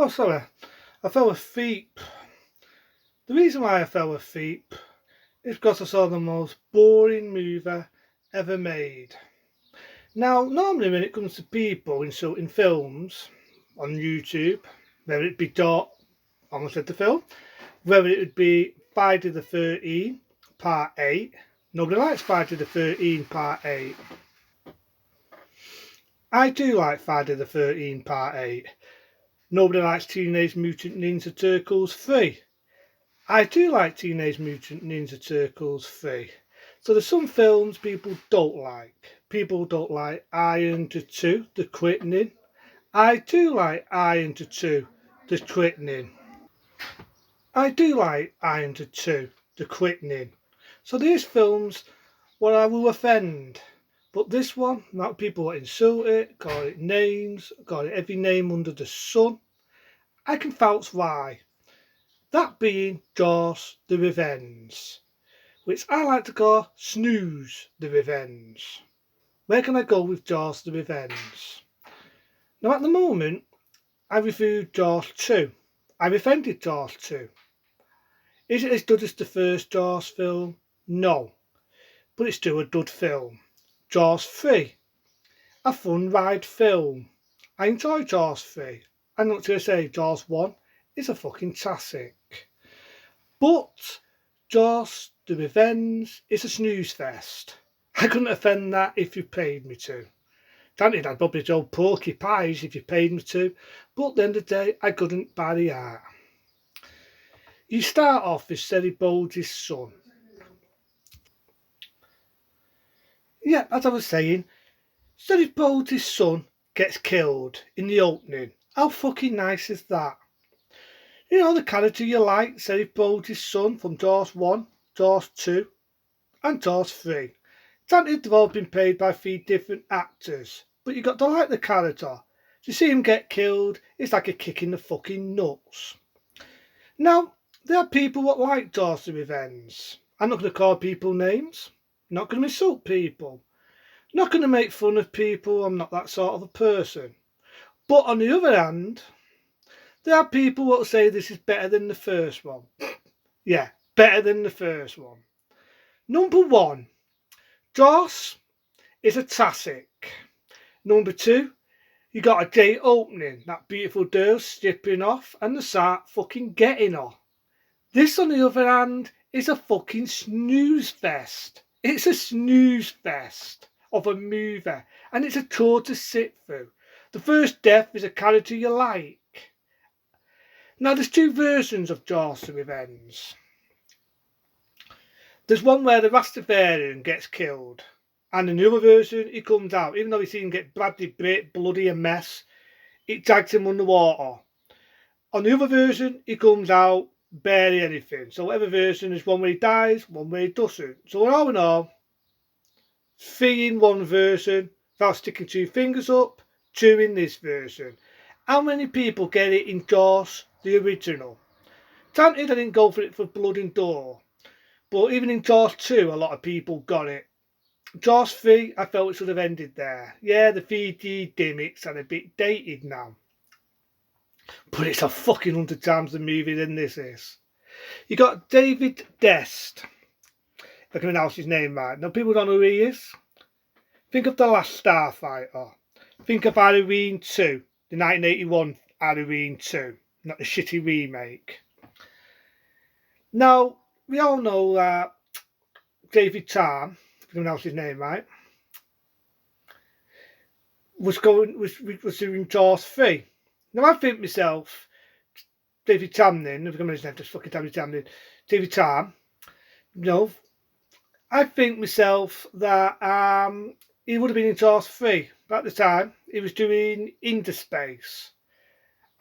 Oh, sorry. I fell asleep. The reason why I fell asleep is because I saw the most boring movie ever made. Now, normally when it comes to people insulting films on YouTube, whether it be almost said the film, whether it would be Friday the 13th, Part 8. Nobody likes Friday the 13th, Part 8. I do like Friday the 13th, Part 8. Nobody likes Teenage Mutant Ninja Turtles 3. I do like Teenage Mutant Ninja Turtles 3. So there's some films people don't like. People don't like Iron to 2, The Quickening. I do like Iron to 2, The Quickening. I do like Iron to 2, The Quickening. So these films, what I will offend. But this one, not people that insult it, call it names, call it every name under the sun. I can vouch why. That being Jaws the Revenge, which I like to call Snooze the Revenge. Where can I go with Jaws the Revenge? Now at the moment, I reviewed Jaws 2. I defended Jaws 2. Is it as good as the first Jaws film? No. But it's still a good film. Jaws 3. A fun ride film. I enjoy Jaws 3. I'm not going to say Jaws 1 is a fucking classic. But Jaws the Revenge is a snooze fest. I couldn't offend that if you paid me to. Granted, I'd probably do porky pies if you paid me to, but at the end of the day, I couldn't buy the art. You start off with Seri Bold's son. Yeah, as I was saying, Seri Bold's son gets killed in the opening. How fucking nice is that? You know the character you like, Seri Bold's son from Jaws 1, Jaws 2, and Jaws 3. Granted, they've all been played by 3 different actors, but you got to like the character. To see him get killed is like a kick in the fucking nuts. Now, there are people that like Jaws the Revenge. I'm not going to call people names. Not going to insult people. Not going to make fun of people. I'm not that sort of a person. But on the other hand, there are people that will say this is better than the first one. Yeah, better than the first one. Number 1, Jaws is a classic. Number 2, you got a great opening. That beautiful girl stripping off and the shark fucking getting her. This, on the other hand, is a fucking snooze fest. It's a snooze fest of a movie, and it's a chore to sit through. The first death is a character you like. Now, there's 2 versions of Jaws the Revenge. There's one where the Rastafarian gets killed, and in the other version, he comes out. Even though he seen him get badly bit, bloody a mess, it drags him underwater. On the other version, he comes out barely anything. So whatever version is one where he dies, one where he doesn't. So all in all, 3 in one version, without sticking 2 fingers up, 2 in this version. How many people get it in Jaws, the original? Granted, I didn't go for it for blood and gore. But even in Jaws 2, a lot of people got it. Jaws 3, I felt it should have ended there. Yeah, the 3D gimmicks are a bit dated now. But it's a fucking 100 times the movie than this is. You got David Dest. If I can pronounce his name right. Now, people don't know who he is. Think of The Last Starfighter. Think of Halloween 2. The 1981 Halloween 2. Not the shitty remake. Now, we all know that David Tarn, if I can pronounce his name right, was doing Jaws 3. Now, I think myself, David Tamlin, if I can remember his name, just fucking David Tarn, I think myself that he would have been in Jaws 3. But at the time, he was doing Interspace.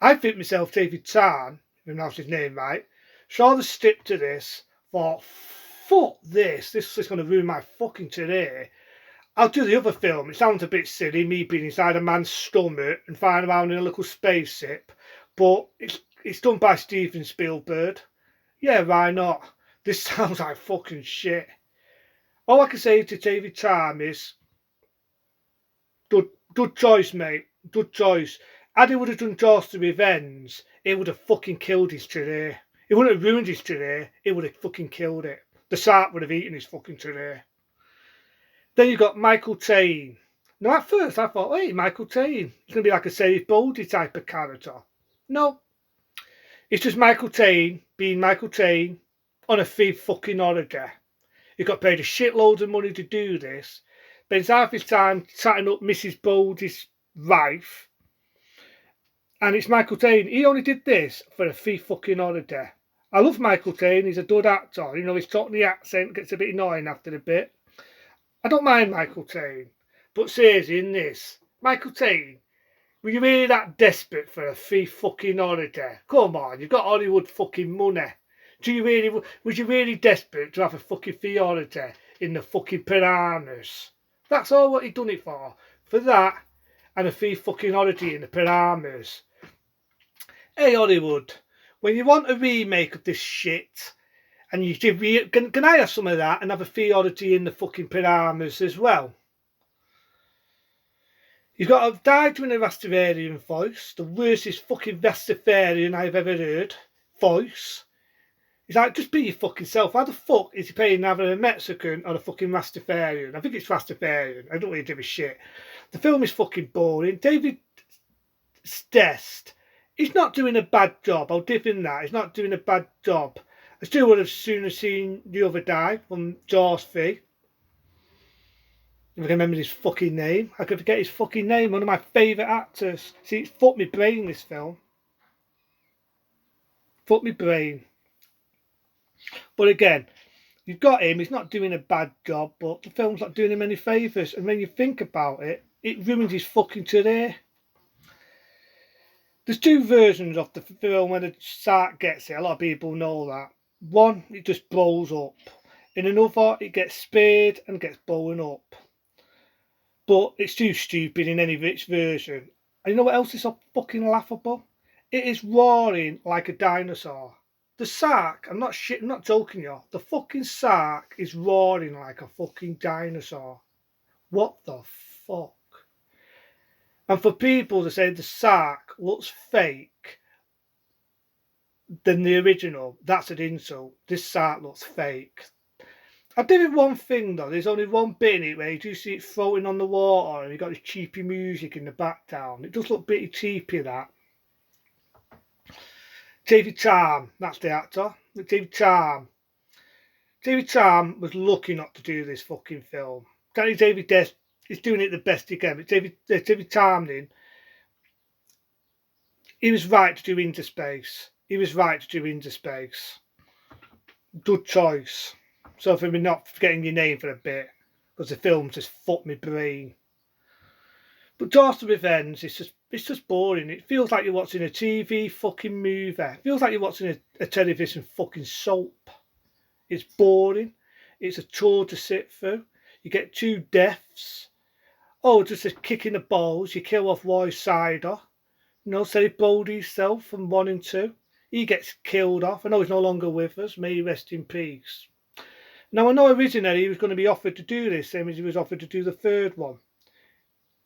I think myself, David Tarn, if I can pronounce his name right, saw the strip to this, thought, fuck this is going to ruin my fucking career. I'll do the other film. It sounds a bit silly, me being inside a man's stomach and flying around in a little spaceship, but it's done by Steven Spielberg. Yeah, why not? This sounds like fucking shit. All I can say to David Tarn is, good choice, mate. Good choice. Had he would have done Jaws to Revenge, it would have fucking killed his career. It wouldn't have ruined his career, it would have fucking killed it. The shark would have eaten his fucking career. Then you got Michael Caine. Now at first I thought, wait, Michael Caine. It's going to be like a Safe Boldy type of character. No. It's just Michael Caine being Michael Caine on a free fucking holiday. He got paid a shitload of money to do this. Spends half his time chatting up Mrs. Boldy's wife. And it's Michael Caine. He only did this for a free fucking holiday. I love Michael Caine. He's a good actor. You know, his Cockney accent gets a bit annoying after a bit. I don't mind Michael Caine. But seriously, in this, Michael Caine, were you really that desperate for a free fucking holiday? Come on, you've got Hollywood fucking money. Was you really desperate to have a fucking free holiday in the fucking piranhas? That's all what he done it for. For that and a free fucking holiday in the piranhas. Hey Hollywood, when you want a remake of this shit, and you give me, can I have some of that and have a free holiday in the fucking piranhas as well? You've got a guy doing a Rastafarian voice, the worstest fucking Rastafarian I've ever heard voice. He's like, just be your fucking self. How the fuck is he playing either a Mexican or a fucking Rastafarian? I think it's Rastafarian. I don't really give a shit. The film is fucking boring. David Stest, he's not doing a bad job. I'll give him that. He's not doing a bad job. I still would have sooner seen the other guy from Jaws 3. If I can remember his fucking name. I could forget his fucking name. One of my favourite actors. See, it's fucked me brain, this film. Fucked me brain. But again, you've got him. He's not doing a bad job, but the film's not doing him any favours. And when you think about it, it ruins his fucking career. There's two versions of the film when the shark gets it. A lot of people know that. One, it just blows up. In another, it gets speared and gets blown up. But it's too stupid in any rich version. And you know what else is so fucking laughable? It is roaring like a dinosaur. The shark, I'm not joking you. The fucking shark is roaring like a fucking dinosaur. What the fuck? And for people to say the shark looks fake than the original, that's an insult. This shark looks fake. I did it one thing though, there's only one bit in it where you do see it floating on the water and you got this cheapy music in the background. It does look pretty cheapy, that. David Charm, that's the actor. David Charm. David Charm was lucky not to do this fucking film. David Des is doing it the best he can. But David Charming, he was right to do Interspace. He was right to do Interspace. Good choice. So for me not forgetting your name for a bit, because the film just fucked my brain. But Jaws to Revenge, it's just boring. It feels like you're watching a TV fucking movie. It feels like you're watching a television fucking soap. It's boring. It's a chore to sit through. You get 2 deaths. Oh, just a kick in the balls. You kill off Roy Sider. You know, Sally Boldy's self from 1 and 2. He gets killed off. I know he's no longer with us. May he rest in peace. Now, I know originally he was going to be offered to do this, same as he was offered to do the 3rd one.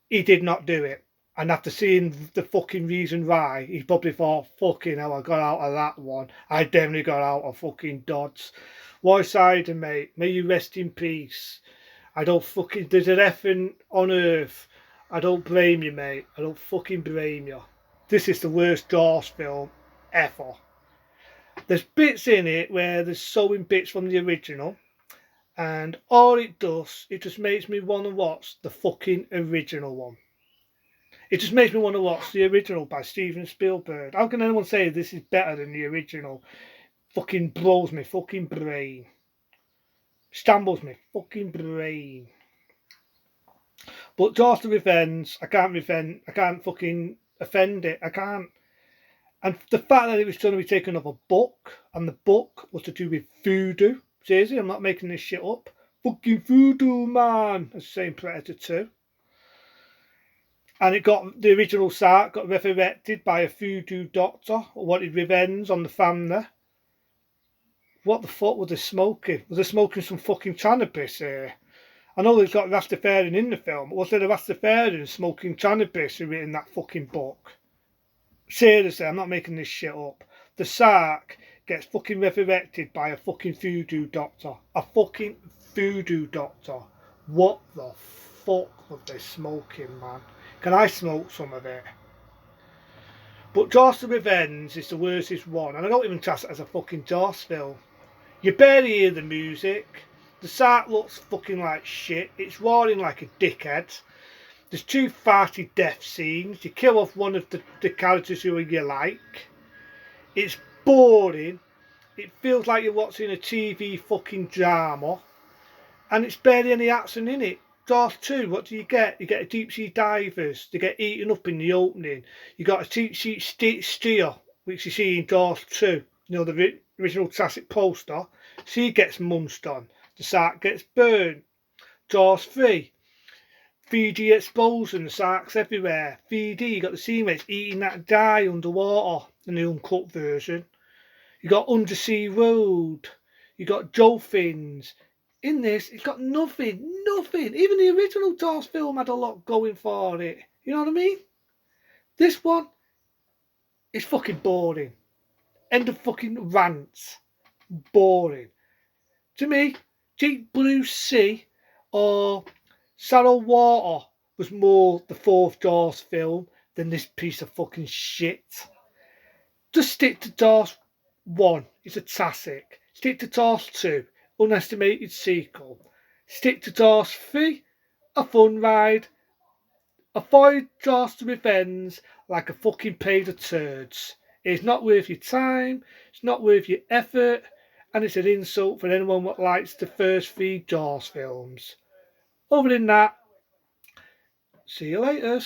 He did not do it. And after seeing the fucking reason why, he probably thought, fucking hell, I got out of that one. I definitely got out of fucking Dodds. Roy Sider, mate, may you rest in peace. I don't fucking, there's an effing on earth. I don't blame you, mate. I don't fucking blame you. This is the worst Jaws film ever. There's bits in it where there's sewing bits from the original. And all it does, it just makes me want to watch the fucking original one. It just makes me want to watch the original by Steven Spielberg. How can anyone say this is better than the original? Fucking blows me fucking brain. Stumbles me fucking brain. But Jaws to Revenge, I can't fucking offend it. I can't. And the fact that it was going to be taken off a book, and the book was to do with voodoo. Seriously, I'm not making this shit up. Fucking voodoo, man. As saying Predator 2. And it got, the original shark got resurrected by a voodoo doctor who wanted revenge on the family. What the fuck was they smoking? Was they smoking some fucking cannabis here? I know they've got Rastafarian in the film, but was there a Rastafarian smoking cannabis who written that fucking book? Seriously, I'm not making this shit up. The Sark gets fucking resurrected by a fucking voodoo doctor. A fucking voodoo doctor. What the fuck was they smoking, man? Can I smoke some of it? But Jaws the Revenge is the worstest one, and I don't even class it as a fucking Jaws film. You barely hear the music. The Sark looks fucking like shit. It's roaring like a dickhead. There's 2 farty death scenes. You kill off one of the characters who you like. It's boring. It feels like you're watching a TV fucking drama. And it's barely any action in it. Jaws 2, what do you get? You get a deep sea divers. They get eaten up in the opening. You got a deep sea steer, which you see in Jaws 2. You know, the original classic poster. She gets munched on. The Sark gets burned. Jaws 3. 3D explosion, the sharks everywhere. 3D, you got the sea mates eating that guy underwater in the uncut version. You got Undersea Road. You got dolphins. In this, it's got nothing, nothing. Even the original Jaws film had a lot going for it. You know what I mean? This one is fucking boring. End of fucking rant. Boring. To me, Deep Blue Sea or Shallow Water was more the fourth Jaws film than this piece of fucking shit. Just stick to Jaws 1, it's a classic. Stick to Jaws 2, unestimated sequel. Stick to Jaws 3, a fun ride. Avoid Jaws the Revenge like a fucking page of turds. It's not worth your time, it's not worth your effort, and it's an insult for anyone that likes the first 3 Jaws films. Other than that, see you later.